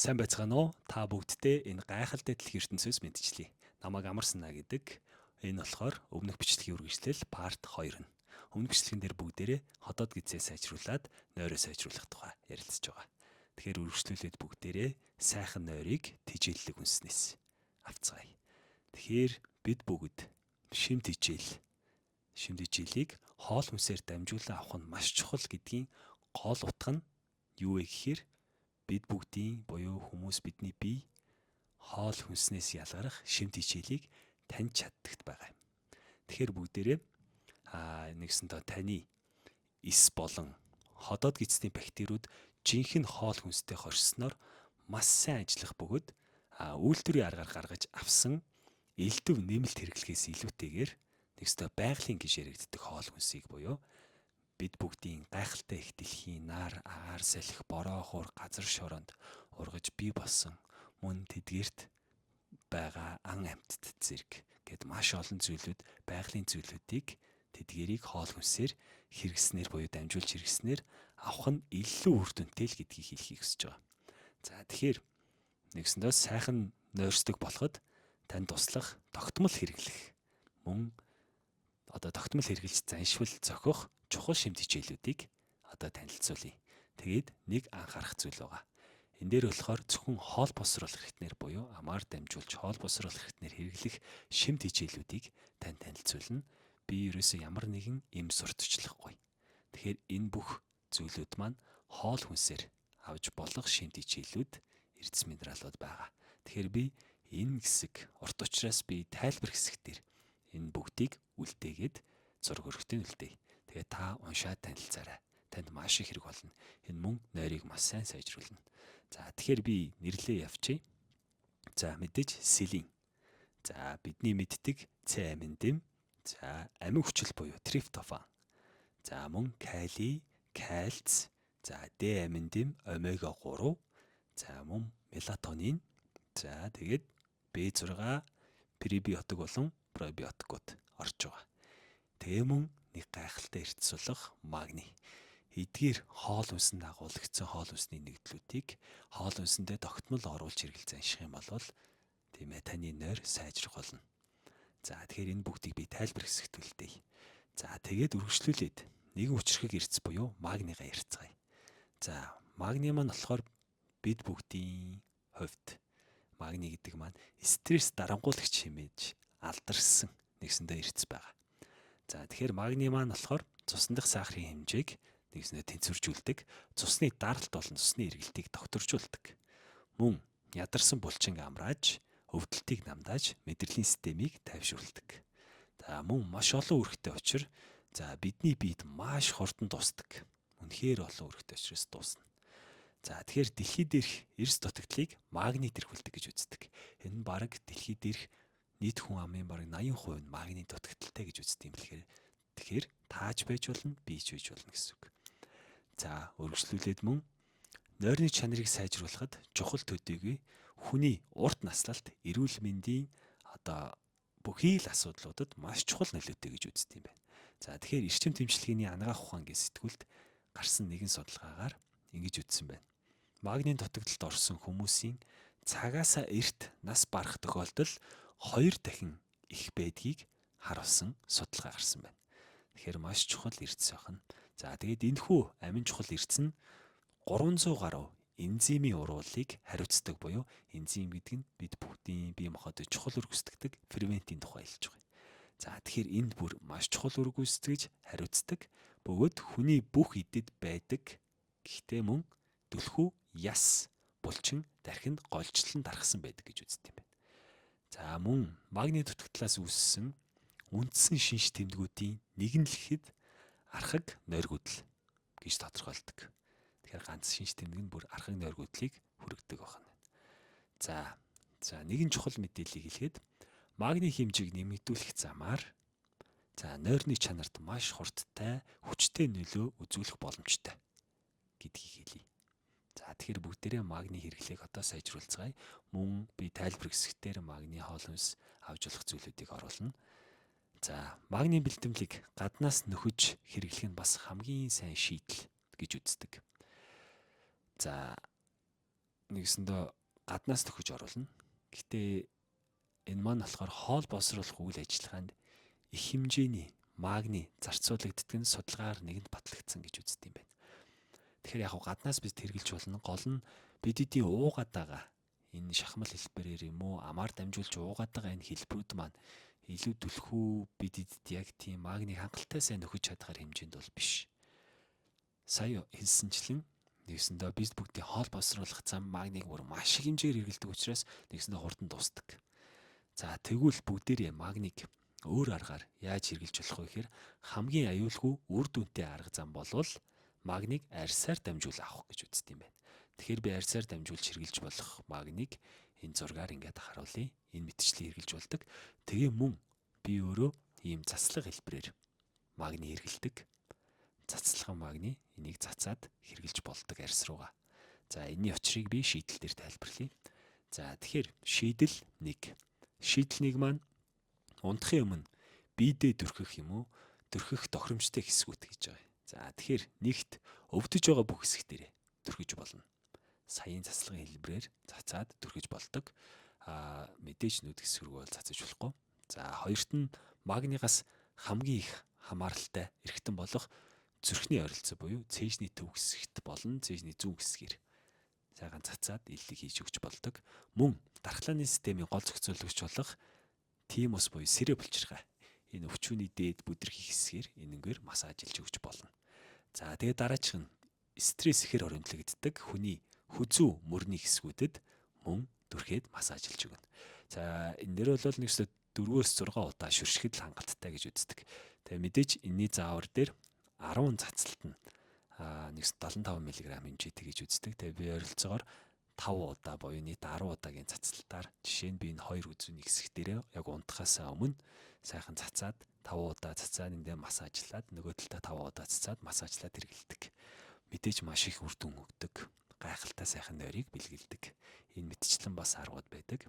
Сайн байцгаана уу? Та бүгддээ энэ гайхалтай дэлхийн ертөнцөөс мэдчихлээ. Намайг Амар Санаа гэдэг. Энэ болохоор өмнөх бичлэгийн үргэлжлэл part 2 нь. Өмнөх бичлэгэн дээр бүгдээрээ хотод гизээ сайжруулад нойроо сайжруулах тухай ярилцж байгаа. Тэгэхээр үргэлжлүүлээд бүгдээрээ сайхан нойрыг тижээллэг үнснээс авцгаая. Тэгэхээр бид бүгд шимт хичээлийг хоол хүнсээр дамжуулан авах нь маш чухал гэдгийн гол утга нь юу вэ гэхээр бид бүгдийн буюу хүмүүс бидний бие хоол хүнснээс ялгарах шимт хичээлийг таньж чаддагт байгаа юм. Тэгэхээр бүгдээрээ нэгсэндээ таны эс болон ходоод гидсний бактериуд жинхэнэ хоол хүнстэй хорсноор маш сайн ажиллах бөгөөд үйлдвэрийн аргаар гаргаж авсан элдв нэмэлт хэрэглэхээс илүүтэйгээр нэгсэндээ байгалийн гэж яригддаг хоол хүнсийг буюу бид бүгдийн гайхалтай их дэлхийн нар, агаар, салхи, бороо, хуур, газар шороонд ургаж бий болсон мөн тэдгэрт байгаа ан амьтад зэрэг гэд маш олон зүйлүүд, байгалийн зүйлүүдийг тэдгэрийг хоол хүнсээр хэрэгснээр буюу дамжуулж хэрэгснээр авах нь илүү үр дүнтэй л гэдгийг хэлхийг хүсэж байгаа. За тэгэхээр нэгсэндээ сайхан нойрсдог болоход танд туслах тогтмол хэрэглэх мөн тогтмол хэрэглэж заншвал зохих чухал шимт хичээлүүдийг танилцуулъя. Тэгээд нэг анхаарах зүйл байгаа. Энэ дээр болохоор зөвхөн хоол босруулах хэрэгтнэр буюу амаар дамжуулж хоол босруулах хэрэгтнэр хэрэглэх шимт хичээлүүдийг тань танилцуулна. Би ерөөсөө ямар нэгэн эм сурталчлахгүй. Тэгэхээр энэ бүх зүйлүүд маань хоол хүнсээр авж болох шимт хичээлүүд эрдэс минералууд байгаа. Тэгэхээр би энэ хэсэг урт учраас би тайлбар хэсэгтэр энэ бүгдийг үлдээгээд зураг өргөтөнд үлдээе. Тэгээ та уншаад танилцаарай. Танд маш их хэрэг болно. Энэ мөн нойрыг маш сайн сайжруулна. За тэгэхээр би нэрлээ явчихъя. За мэдээж селен. За бидний мэддэг С амин дэм. За амин хүчил буюу триптофан. За мөн кали, кальц. За Д амин дэм, омега 3. За мөн мелатонин. За тэгээд B6 пребиотик болон пробиотикууд орж байгаа. Тэгээ мөн нэг гайхалтай эрдэс болох магний. Эдгээр хоол хүнсэнд агуулгдсан хоол хүнсний нэгдлүүдийг хоол хүнсэндээ тогтмол оруулж хэрэглэж занших юм бол тийм ээ таны нойр сайжрах болно. За тэгэхээр энэ бүгдийг би тайлбар хэсэгт үлдээе. За тэгээд үргэлжлүүлээд нэгэн хүчрхэг эрдэс буюу магнигаа ярьцгаая. За магний маань болохоор бид бүгдийн хувьд магний гэдэг маань стресс дарангуулагч хэмээж алдарсан нэгсэндээ эрдэс байгаа. За тэгэхээр магний маань болохоор цусны дах сахарын хэмжээг нэгснээ тэнцвэржүүлдэг, цусны даралт болон цусны эргэлтийг тогтворжуулдаг. Мөн ядарсан булчин амрааж, өвдөлтийг намдааж, мэдрэлийн системийг тайвшруулдаг. За мөн маш олон үүрэгтэй учир бидний биед маш хурдан дуусдаг. Үнэхээр олон үүрэгтэй учраас дуусна. За тэгэхээр дэлхий дээрх эрс дутагдлыг магний тэргүүлдэг гэж үздэг. Энэ нь бараг дэлхий дээрх нийт хүн амын бараг 80% нь магний дутагдaltaй гэж үздэг юм бэлхээр. Тэгэхээр тааж байж болно, бийж байж болно гэсэн үг. За үргэлжлүүлээд мөн нойрны чанарыг сайжруулахад чухал төдийгүй хүний урт наслалт, эрүүл мэндийн бүхий л асуудлуудад маш чухал нөлөөтэй гэж үздэг юм байна. За тэгэхээр эрчим тэмчилгээний анагаах ухаан гэсэн сэтгүүлд гарсан нэгэн судалгаагаар ингэж үзсэн байна. Магний дутагдлалд орсон хүмүүсийн цагаасаа эрт нас барах тохиолдол 2 дахин их байдгийг харуулсан судалгаа гарсан байна. Тэгэхээр маш чухал эрдэс байна. За тэгээд энэхүү амин чухал эрдэс нь 300 гаруй энзимийн уруулыг хариуцдаг буюу энзим гэдэг нь бид бүгдийн бие махбодыг чухал үр гүйцэтгэдэг ферментийн тухай хэлж байгаа. За тэгэхээр энд бүр маш чухал үр гүйцэтгэж хариуцдаг бөгөөд хүний бүх идэд байдаг. Гэхдээ мөн түлхүү яс булчин дархинд голжлон дарахсан байдаг гэж үздэг юм байна. За мөн магний дутагдлаас үүссэн үндсэн шинж тэмдгүүдийн нэг нь л ихэд архаг нойргүүдэл гэж тодорхойлдог. Тэгэхээр ганц шинж тэмдэг нь бүр архаг нойргүүдлийг хүргэдэг байна. За нэгэн чухал мэдээллийг хэлэхэд магний хэмжээг нэмэгдүүлэх замаар нойрны чанарт маш хурдтай, хүчтэй нөлөө үзүүлэх боломжтой гэдгийг хэлье. За тэгэхээр бүгдээрээ магний хэрэглээг сайжруулцгаая. Мөн би тайлбар хэсэгтэр магний хоол хүнс авч болох зүйлүүдийг оруулна. За магний бэлтгэлийг гаднаас нөхөж хэрэглэх нь бас хамгийн сайн шийдэл гэж үздэг. За нэгсэндээ гаднаас төхөж оруулна. Гэтэ энэ маань болохоор хоол боловсруулах үйл ажиллагаанд их хэмжээний магний зарцуулагддаг нь судалгаагаар нэгэнд батлагдсан гэж үздэг юм байна. Тэгэхээр яг гаднаас бид хэрглэж болно. Гол нь бид эдийн уугаад байгаа энэ шахмал хэлбэрээр юм уу амаар дамжуулж уугаад байгаа энэ хэлбэрүүд маань илүү түлхүү бид эдд яг тийм магний хангалттай сайн нөхөж чадхаар хэмжээнд бол биш. Сая хэлсэнчлэн нэгсэндээ бид бүгдийн хоол боловсруулах зам магниг бүр маш их хэмжээгээр хэрэглэдэг учраас нэгсэндээ хурдан дуусдаг. За тэгвэл бүгдээрээ магниг өөр аргаар яаж хэрэглэж болох вэ гэхээр хамгийн аюулгүй үр дүнтэй арга зам болвол магниг арьсаар дамжуул авах гэж үздэг юм байна. Тэгэхээр би арьсаар дамжуулж хэрэглэж болох магниг энэ зургаар ингээд харуулъя. Энэ мэтчлийн хэрэглэж болдог. Тэгээ мөн би өөрөө ийм цацлага хэлбэрээр магний хэрэглэдэг. Цацлаган магний энийг цацаад хэрэглэж болдог арьс руугаа. За энэний учрыг би шийдэл дээр тайлбарлая. За тэгэхээр шийдэл 1. Шийдэл 1 маань унтахын өмнө биедээ дөрхөх юм уу? Дөрхөх тохиромжтой хэсгүүд гэж байгаа. За тэгэхээр нэгт өвдөж байгаа бүх хэсэг дээрээ дөрхиж болно. Саяын цацлагын хэлбэрээр цацаад дөрхиж болдог. Мэдээж нүд хэсэг рүү бол цацаж болохгүй. За хоёрт нь магнигаас хамгийн их хамааралтай эргэтэн болох зүрхний ойролцоо буюу цээжний төв хэсэгт болон цээжний зүүн хэсгээр сайхан цацаад илэг хийж өгч болдог. Мөн дархлааны системийн гол зохицуулагч болох тимус буюу сэрэ булчирхай энэ өвчүүний дээд бүдэрхий хэсгээр энэнгээр массажлж өгч болно. За тэгээд дараачих нь стресс ихээр оримтлагддаг хүний хүзүү мөрний хэсгүүдэд мөн дүрхээд массажлж өгнө. За энэ дээр бол нэгсээ 4-өөс 6 удаа шүршгэд хангалттай гэж үздэг. Тэгээ мэдээж энэний заавар дээр 10 цацалт нь нэгс 75 мг хэмжээтэй гэж үздэг. Тэгээ би ойролцоогоор 5 удаа буюу нийт 10 удаагийн цацалтаар жишээ нь би энэ хоёр үзүүний хэсэг дээрээ яг унтахаас өмнө сайхан цацаад 5 удаа цацаад эндээ массажлаад нөгөө талдаа 5 удаа цацаад массажлаад хэрэгэлдэг. Мэдээж маш их үр дүн өгдөг. Гайхалтай сайхан нойрыг бэлгэлдэг. Энэ мэтчлэн бас аргууд байдаг.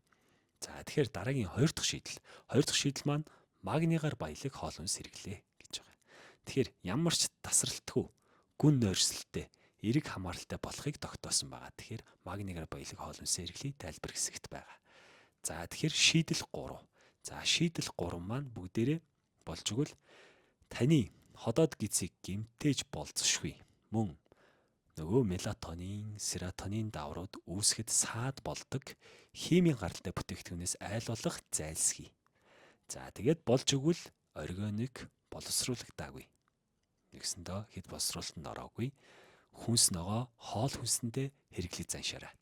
За тэгэхээр дараагийн 2 дахь шийдэл. 2 дахь шийдэл маань магнигаар баялаг хоол хүнс хэрэглээ гэж байгаа. Тэгэхээр ямар ч тасралтгүй гүн нойрсолтой эрэг хамааралтай болохыг тогтоосон байгаа. Тэгэхээр магнигаар баялаг хоол хүнс хэрэглээ тайлбар хэсэгт байгаа. За тэгэхээр шийдэл 3. За шийдэл 3 маань бүгдээрээ болж өгвөл таны ходоод гизийг гэмтээж болзошгүй. Мөн нөгөө мелатонин, серотонин даврууд үүсгэд саад болдог химийн гаралтай бүтээгдэхүүнээс айл болох зайлсхий. За тэгээд болж өгвөл органик боловсруулагдаагүй. Нэгсэндээ хэд боловсруулалтанд ороогүй. Хүнс ногоо хоол хүнсэндээ хэрэглэж заншаарай.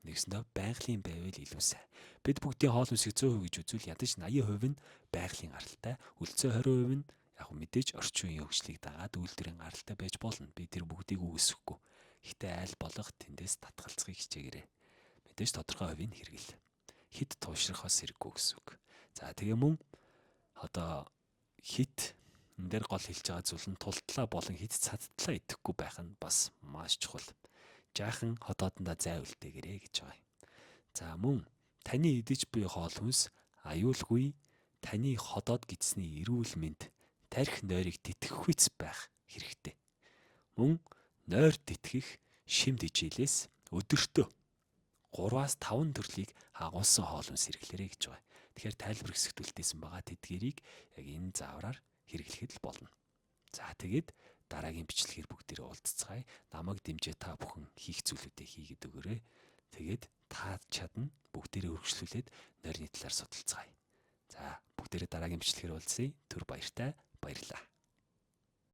Нэгсэндээ байгалийн байвал илүү сайн. Бид бүгдийн хоол хүнсийг 100% гэж үзвэл ядаж 80% нь байгалийн гаралтай, үлцээ 20% нь яг мэдээж орчин үеийн хөгжлийг дагаад үйлдвэрийн гаралтай байж болно. Би тэр бүгдийг үүсэхгүй. Гэхдээ айл болох тэндээс татгалзахыг хичээгээрэй. Мэдээж тодорхой хувийг хэрэгэл. Хит туушрахаас хэрэггүй гэсэн үг. За тэгээ мөн одоо хит энэ дээр гол хэлж байгаа зүйл нь тултлаа болон хит цадтлаа идэхгүй байх нь бас маш чухал. Жаахан ходоодондоо зай үлдээгээрэй гэж байгаа юм. За мөн таны идэж буй хоол хүнс аюулгүй таны ходоод гидсний эрүүл мэнд тарих нойрыг тэтгэхүйц байх хэрэгтэй. Мөн нойр тэтгэх шимт хичээлээс өдөртөө 3-5 төрлийг агуулсан хоол хүнс хэрэглээрэй гэж байгаа. Тэгэхээр тайлбар хэсэгт үлдээсэн байгаа тэдгэрийг яг энэ заавраар хэрэглэхэд л болно. За тэгээд дараагийн бичлэгээр бүгдээрээ уулзцгаая. Намайг дэмжээ та бүхэн хийх зүйлүүдээ хийгээд өгөөрэй. Тэгээд та чадна бүгдээрээ үргэлжлүүлээд нойрны талаар судалцгаая. За бүгдээрээ дараагийн бичлэгээр уулзъя. Түр баяртай баярлалаа.